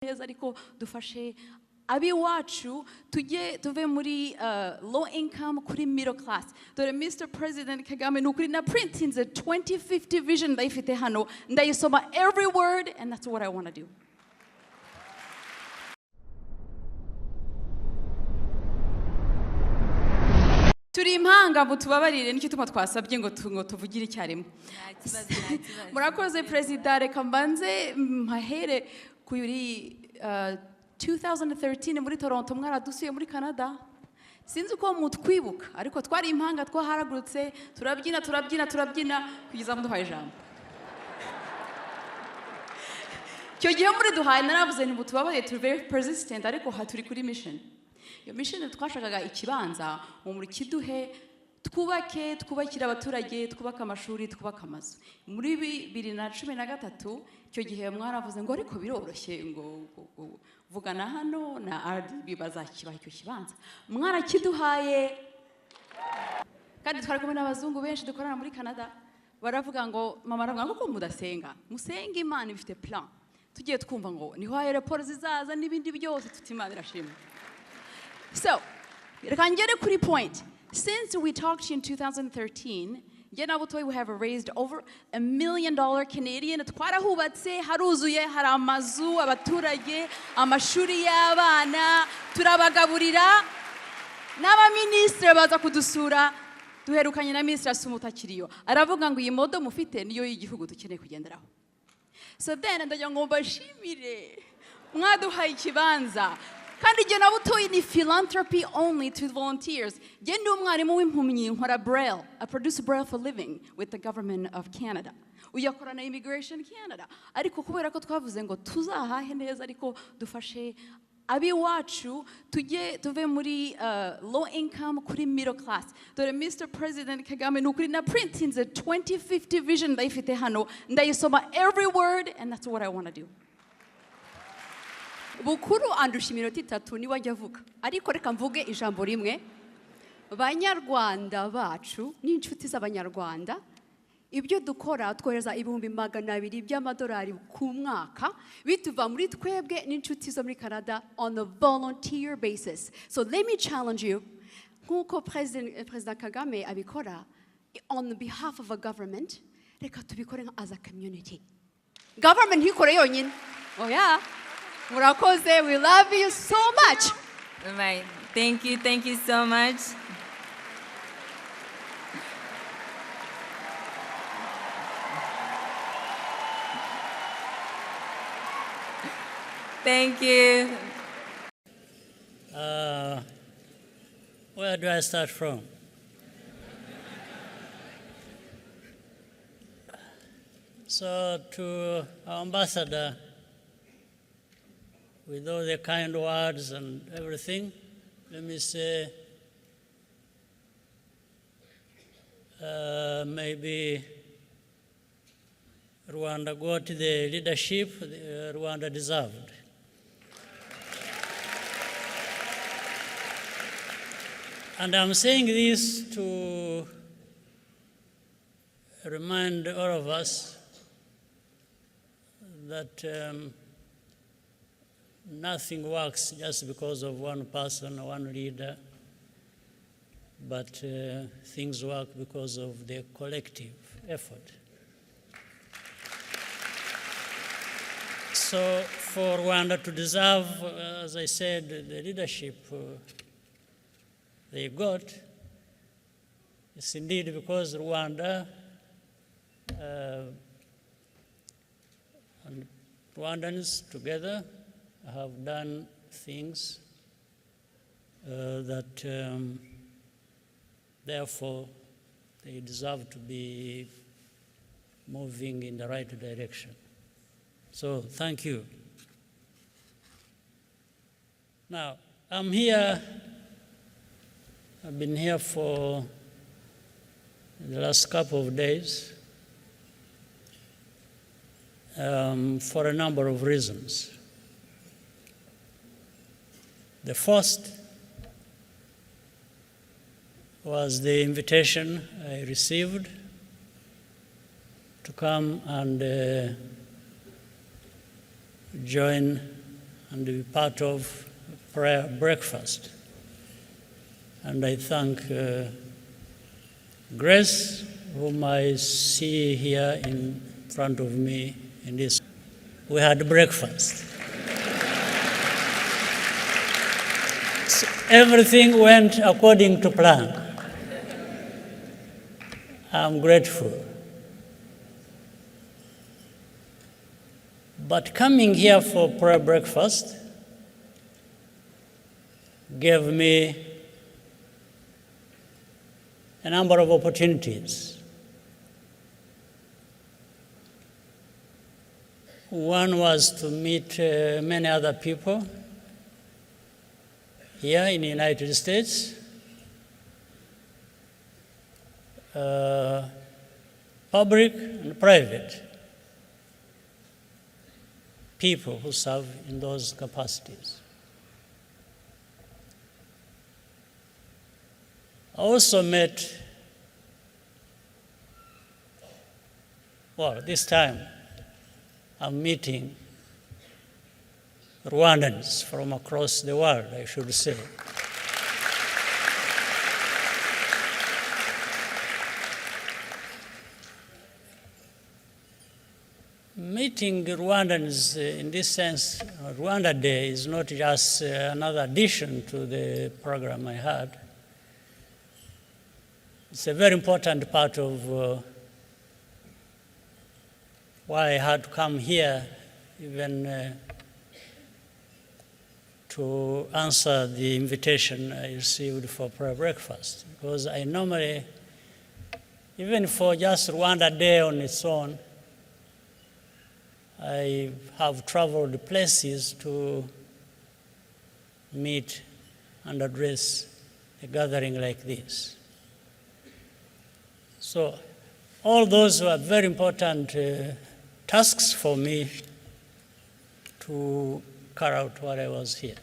neza ariko dufashe abiwacu tuve muri low income kuri middle class. Dore Mr. President Kagame nukuri na printinze 2050 vision ndayifite hano ndayisoma every word, and that's what I want to do. Turi impanga mutubabarire nicyo tuma twasabye ngo tuvugire icyarimwe. Murakoze President, reka mbanze mahere kuri 2013 muri Toronto mwaradusuye muri Canada. Sinzi uko mutwibuka ariko twari impanga twaharagurutse turabyina kugeza muduhaye ijambo. Cyo gihe muri duhaye naravuze nti mutubabarire turi very persistent ariko haturi kuri mission. Iyo mission twashakaga ikibanza muri kiduhe twubakira abaturage, twubaka amashuri, twubaka amazu. Muri 2013 cyo gihe mwaravuze ngo ariko biroroshye ngo vugana hano na RDB bazakibaha icyo kibanza. Mwarakiduhaye kandi twari kumwe n'abazungu benshi dukorana muri Canada. Baravuga ngo mama aravuga ngo mudasenga musenga Imana ifite plan. Tugiye twumva ngo niho aeroport zizaza n'ibindi byose tutimana irashimwe. So, reka ngere kuri point. Since we talked to you in 2013, we have raised over $1 million Canadian. Twarahubatse, haruzuye, hari amazu, abaturage, amashuri y'abana, turabagaburira. N'abaministre baza kudusura, duherukanye na Ministre Asumuta Kiriyo. Aravuga ngo iyi modo mufite niyo y'igihugu dukeneye kugenderaho. So then, ndagira ngo mbashimire, mwaduhaye ikibanza. Kandi je nabutoye ni philanthropy only to volunteers. Je ndi umwarimu w'impumyi nkora Braille. I produce Braille for living with the government of Canada. Uyakora na Immigration Canada. Ariko kubera ko twavuze ngo tuzahahe neza ariko dufashe abiwacu tuve muri low income kuri middle class. Dore Mr. President Kagame nukuri na printinze 2050 vision ndayifite hano ndayisoma every word, and that's what I want to do. Bukuru andusha iminota 3 niwe ajya avuga ariko reka mvuge ijambo rimwe. Banyarwanda bacu n'inshuti z'abanyarwanda, ibyo dukora twohereza $200,000 by'amadolari ku mwaka bituva muri twebwe n'inshuti zo muri Canada on a volunteer basis. So let me challenge you, nkuko President Kagame abikora on behalf of a government, reka tubikore as a community. Government hikore yonyine. Oh yeah. Murakoze, we love you so much. Right. Thank you so much. Thank you. Where do I start from? So to our ambassador, with all the kind words and everything, let me say, maybe Rwanda got the leadership Rwanda deserved. And I'm saying this to remind all of us that nothing works just because of one person, one leader, but things work because of the collective effort. So for Rwanda to deserve, as I said, the leadership they got, it's indeed because Rwanda and Rwandans together have done things that therefore they deserve to be moving in the right direction. So thank you. Now, I'm here, I've been here for the last couple of days for a number of reasons. The first was the invitation I received to come and join and be part of prayer breakfast. And I thank Grace, whom I see here in front of me in this. We had breakfast. So everything went according to plan. I'm grateful. But coming here for prayer breakfast gave me a number of opportunities. One was to meet many other people here in the United States, public and private people who serve in those capacities. I also met, this time I'm meeting Rwandans from across the world, I should say. Meeting Rwandans in this sense, Rwanda Day is not just another addition to the program I had. It's a very important part of why I had to come here, even to answer the invitation I received for prayer breakfast. Because I normally, even for just Rwanda Day on its own, I have traveled places to meet and address a gathering like this. So all those were very important tasks for me to carry out while I was here.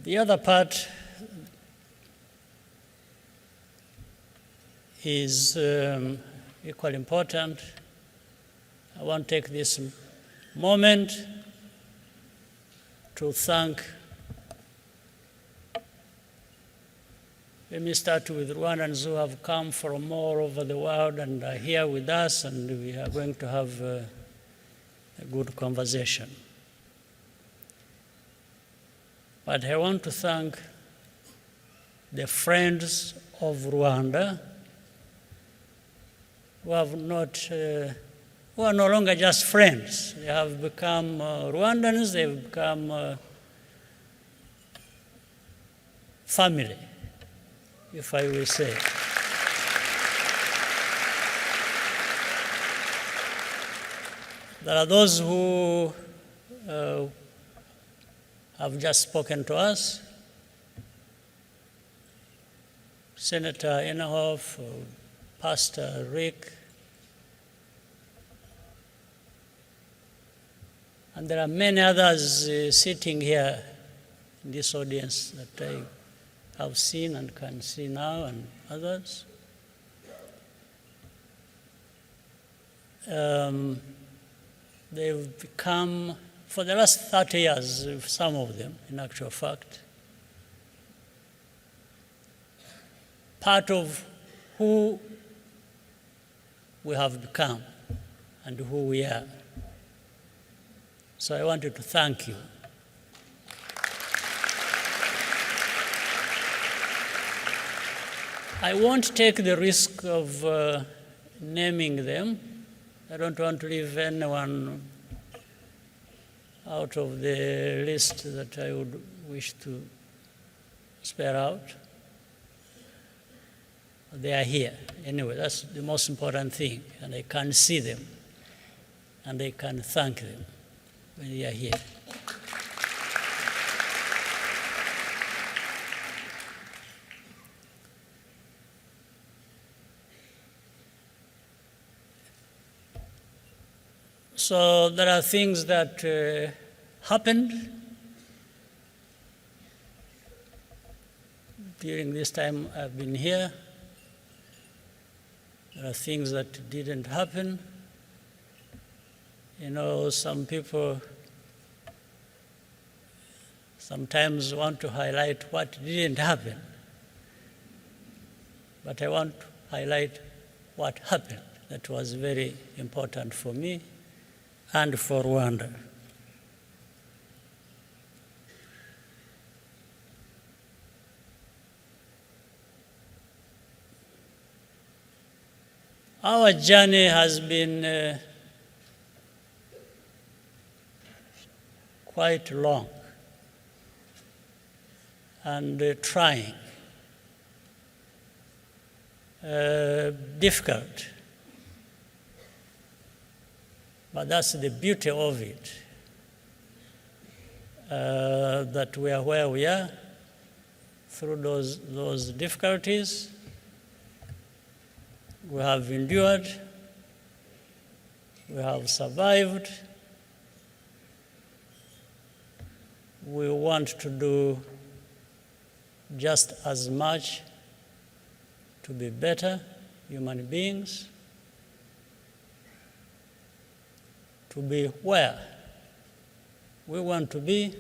The other part is equally important. I want to take this moment to thank. Let me start with Rwandans who have come from all over the world and are here with us, and we are going to have a good conversation. But I want to thank the friends of Rwanda who have not, who are no longer just friends. They have become Rwandans, they've become family, if I will say. There are those who have just spoken to us. Senator Inhofe, Pastor Rick, and there are many others sitting here in this audience that I have seen and can see now, and others. They've become, for the last 30 years, some of them, in actual fact, part of who we have become and who we are. So I wanted to thank you. I won't take the risk of naming them. I don't want to leave anyone out of the list that I would wish to spell out. They are here. Anyway, that's the most important thing. And I can see them. And I can thank them when they are here. So there are things that happened during this time I've been here. There are things that didn't happen. Some people sometimes want to highlight what didn't happen. But I want to highlight what happened. That was very important for me and for Rwanda. Our journey has been quite long and trying, difficult. But that's the beauty of it, that we are where we are through those difficulties. We have endured, we have survived. We want to do just as much to be better human beings, to be where we want to be.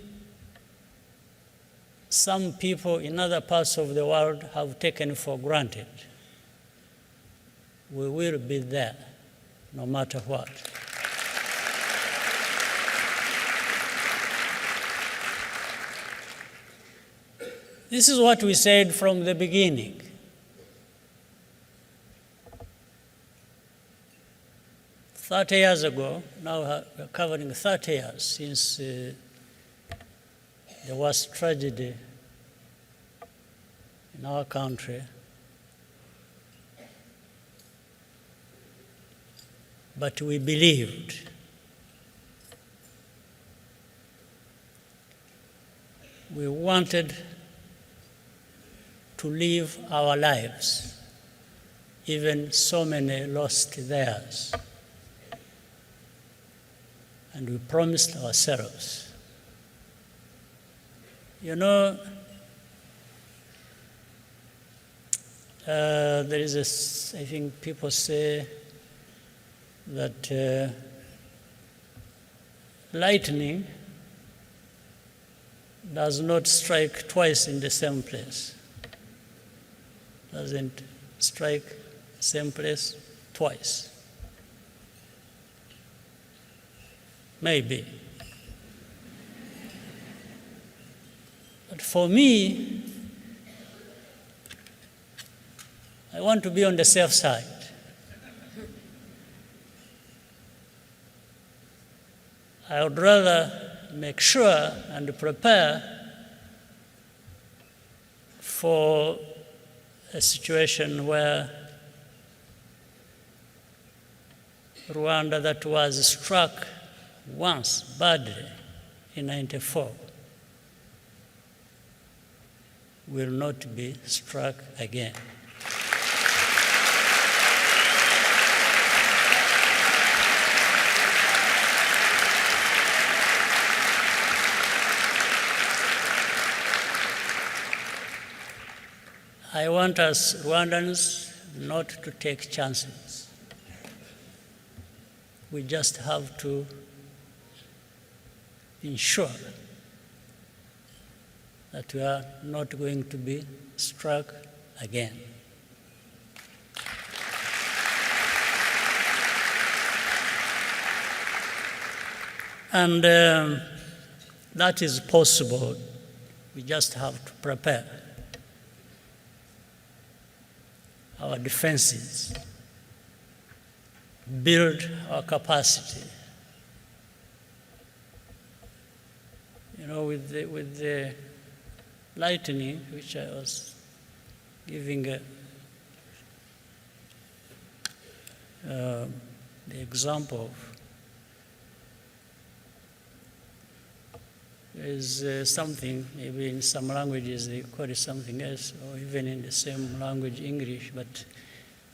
Some people in other parts of the world have taken for granted. We will be there no matter what. This is what we said from the beginning. "30 years ago, now we're covering 30 years since the worst tragedy in our country. But we believed. We wanted to live our lives, even so many lost theirs. And we promised ourselves. There is I think people say that lightning does not strike twice in the same place. Doesn't strike same place twice. Maybe. But for me, I want to be on the safe side. I would rather make sure and prepare for a situation where Rwanda, that was struck once badly in 1994, will not be struck again. I want us Rwandans not to take chances. We just have to ensure that we are not going to be struck again. And that is possible. We just have to prepare our defenses, build our capacity. With the lightning, which I was giving the example of, is something, maybe in some languages they call it something else, or even in the same language, English, but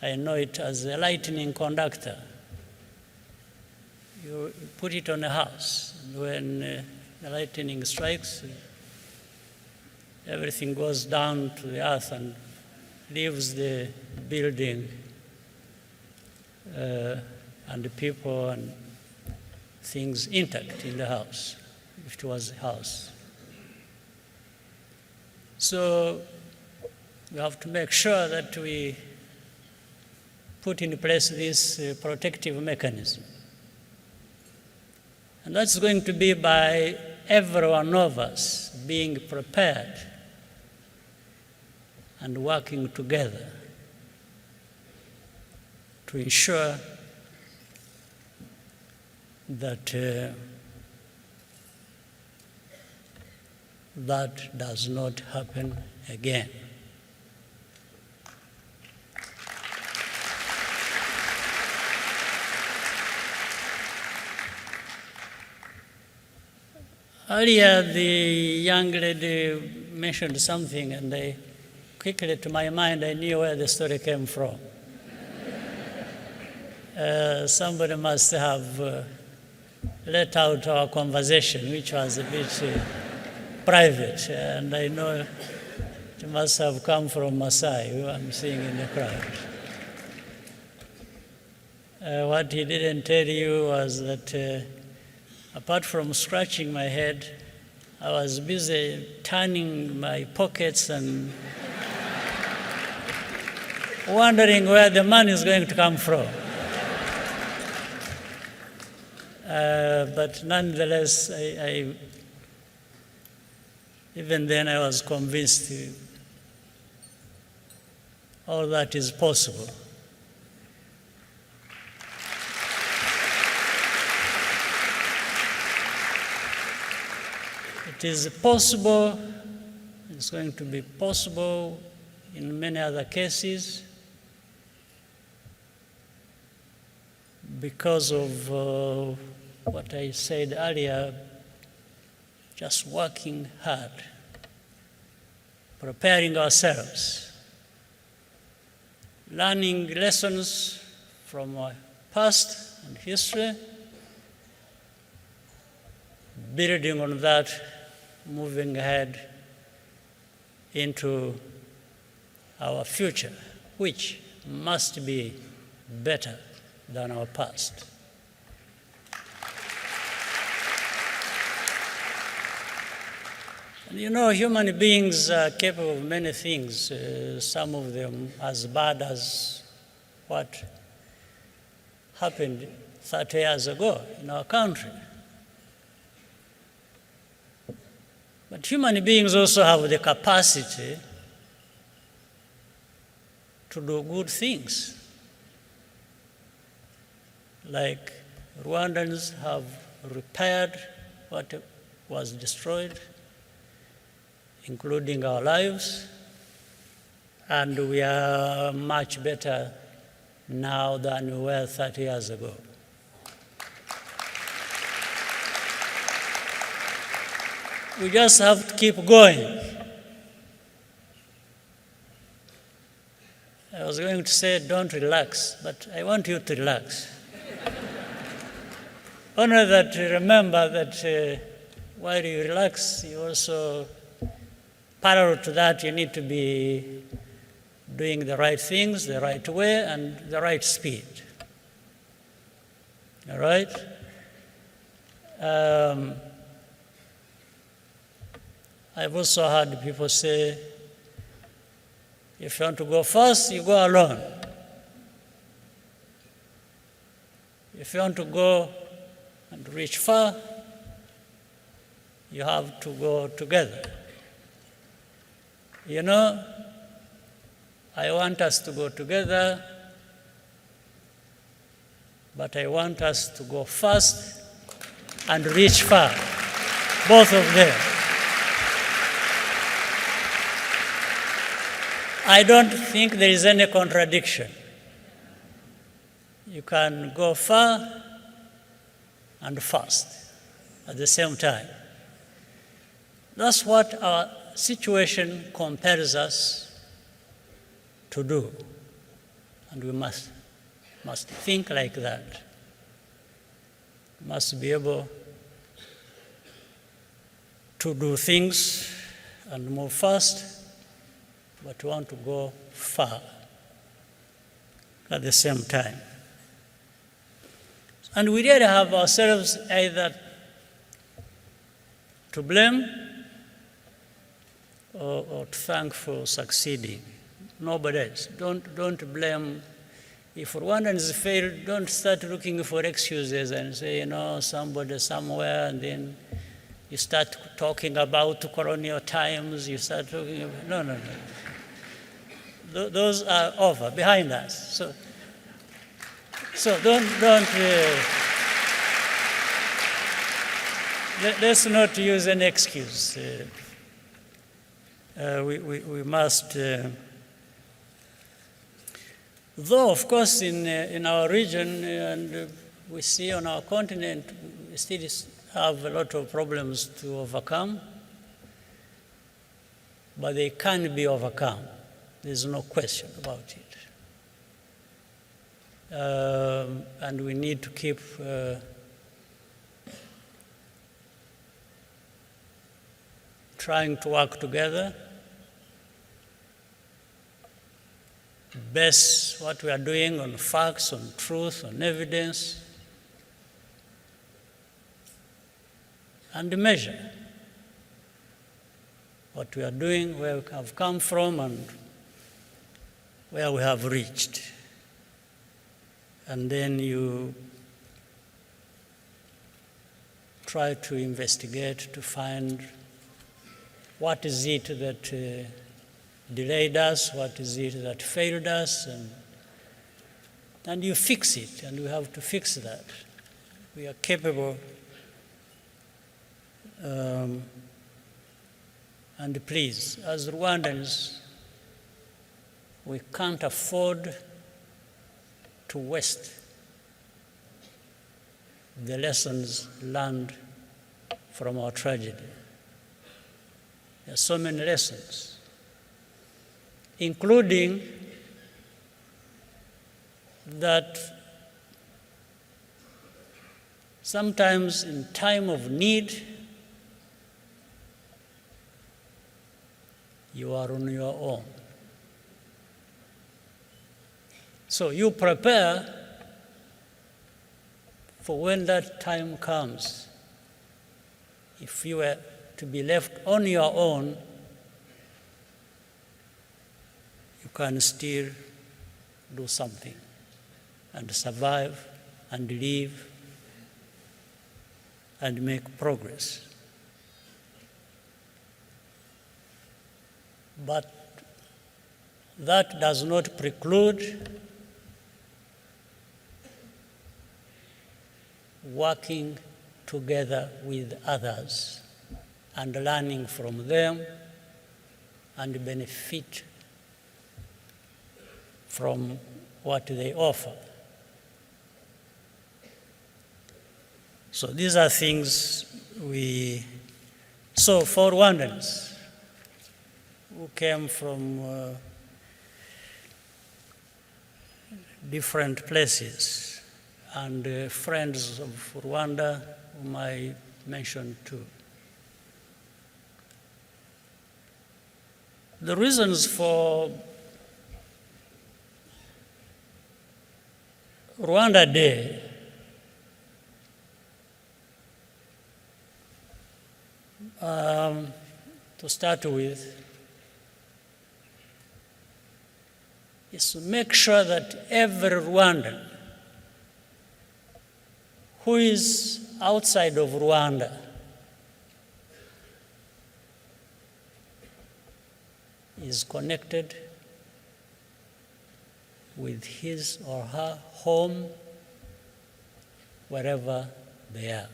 I know it as a lightning conductor. You put it on a house, and when the lightning strikes, everything goes down to the earth and leaves the building and the people and things intact in the house, if it was a house. So we have to make sure that we put in place this protective mechanism. And that's going to be by every one of us being prepared and working together to ensure that that does not happen again. Earlier, the young lady mentioned something, and quickly to my mind, I knew where the story came from. Somebody must have let out our conversation, which was a bit private, and I know it must have come from Masai, who I'm seeing in the crowd. What he didn't tell you was that apart from scratching my head, I was busy turning my pockets and wondering where the money is going to come from. But nonetheless, even then I was convinced all that is possible. It is possible, it's going to be possible in many other cases because of what I said earlier, just working hard, preparing ourselves, learning lessons from our past and history, building on that, moving ahead into our future, which must be better than our past. And you know, human beings are capable of many things, some of them as bad as what happened 30 years ago in our country. But human beings also have the capacity to do good things. Like Rwandans have repaired what was destroyed, including our lives, and we are much better now than we were 30 years ago. We just have to keep going. I was going to say don't relax, but I want you to relax. Only that remember that while you relax, you also, parallel to that, you need to be doing the right things, the right way, and the right speed. All right? I've also heard people say, if you want to go fast, you go alone. If you want to go and reach far, you have to go together. You know, I want us to go together, but I want us to go fast and reach far, both of them. I don't think there is any contradiction. You can go far and fast at the same time. That's what our situation compels us to do, and we must think like that. We must be able to do things and move fast, but we want to go far at the same time. And we really have ourselves either to blame or to thank for succeeding. Nobody else. Don't blame. If Rwandans fail, don't start looking for excuses and say, somebody somewhere, and then you start talking about colonial times, you start talking about, no. Those are over, behind us. So don't let's not use an excuse. We must, though of course in our region and we see on our continent, we still have a lot of problems to overcome, but they can be overcome. There's no question about it. And we need to keep trying to work together, base what we are doing on facts, on truth, on evidence, and measure what we are doing, where we have come from, and where we have reached. And then you try to investigate to find what is it that delayed us, what is it that failed us, and you fix it, and we have to fix that. We are capable, and please, as Rwandans, we can't afford to waste the lessons learned from our tragedy. There are so many lessons, including that sometimes in time of need, you are on your own. So you prepare for when that time comes. If you were to be left on your own, you can still do something and survive and live and make progress. But that does not preclude working together with others and learning from them and benefit from what they offer. So these are things so for Rwandans who came from different places, and friends of Rwanda whom I mentioned too. The reasons for Rwanda Day to start with is to make sure that every Rwandan who is outside of Rwanda is connected with his or her home wherever they are.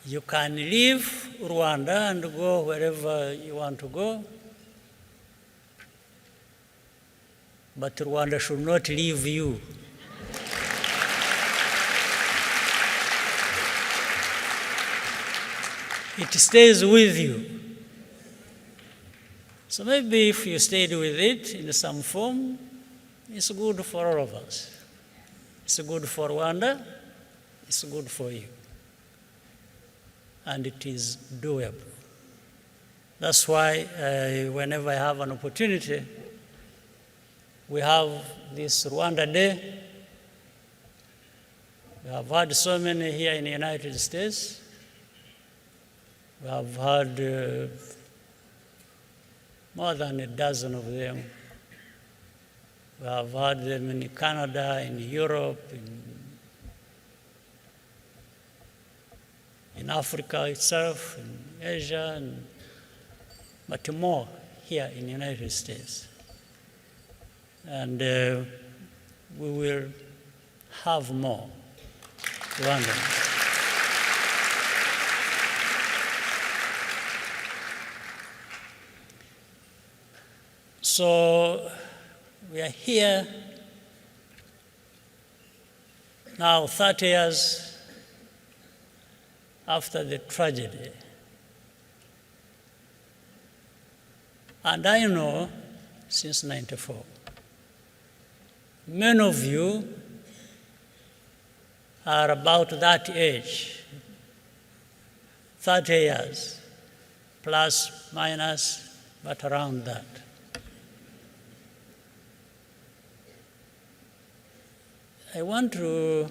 You can leave Rwanda and go wherever you want to go, but Rwanda should not leave you. It stays with you. So maybe if you stayed with it in some form, it's good for all of us. It's good for Rwanda, it's good for you. And it is doable. That's why whenever I have an opportunity, we have this Rwanda Day. We have had so many here in the United States. We have had more than a dozen of them. We have had them in Canada, in Europe, in Africa itself, in Asia, but more here in the United States. And we will have more Rwandans. So we are here now 30 years after the tragedy. And I know since 94, many of you are about that age, 30 years, plus, minus, but around that. I want to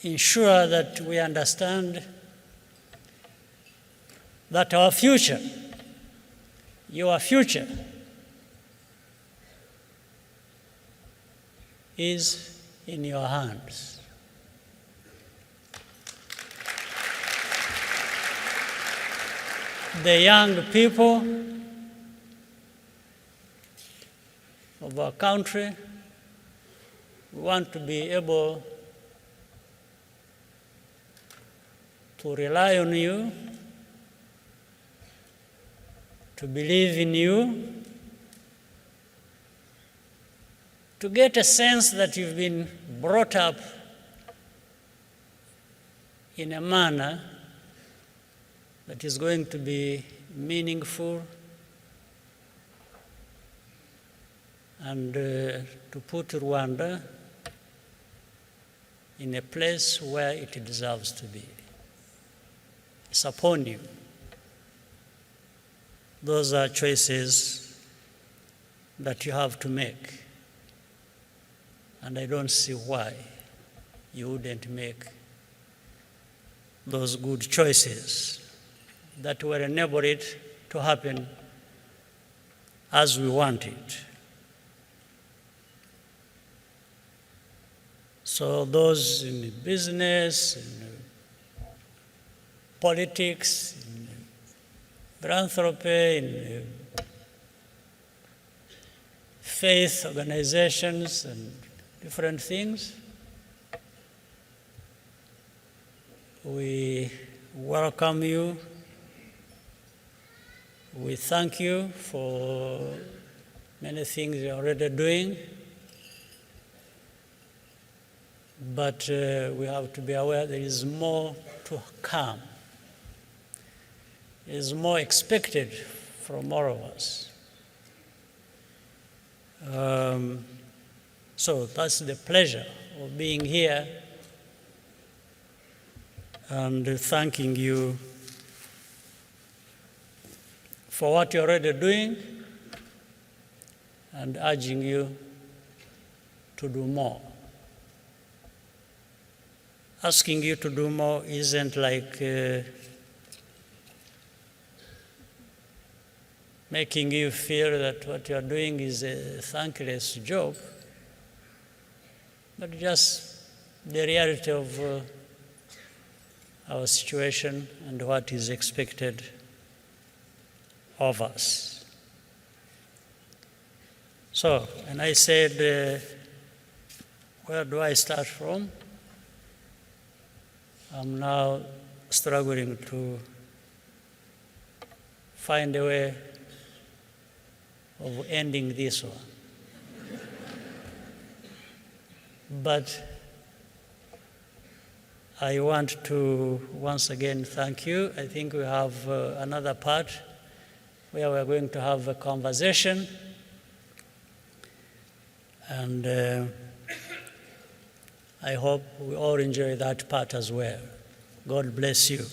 ensure that we understand that our future, your future, is in your hands. The young people of our country, we want to be able to rely on you, to believe in you, to get a sense that you've been brought up in a manner that is going to be meaningful and to put Rwanda in a place where it deserves to be. It's upon you. Those are choices that you have to make. And I don't see why you wouldn't make those good choices that will enable it to happen as we want it. So those in business, in politics, in philanthropy, in faith organizations and different things, we welcome you. We thank you for many things you're already doing. But we have to be aware there is more to come. There is more expected from all of us. So that's the pleasure of being here and thanking you for what you're already doing and urging you to do more. Asking you to do more isn't like making you feel that what you're doing is a thankless job, but just the reality of our situation and what is expected of us. So, and I said, where do I start from? I'm now struggling to find a way of ending this one. But I want to once again thank you. I think we have another part where we're going to have a conversation. And I hope we all enjoy that part as well. God bless you.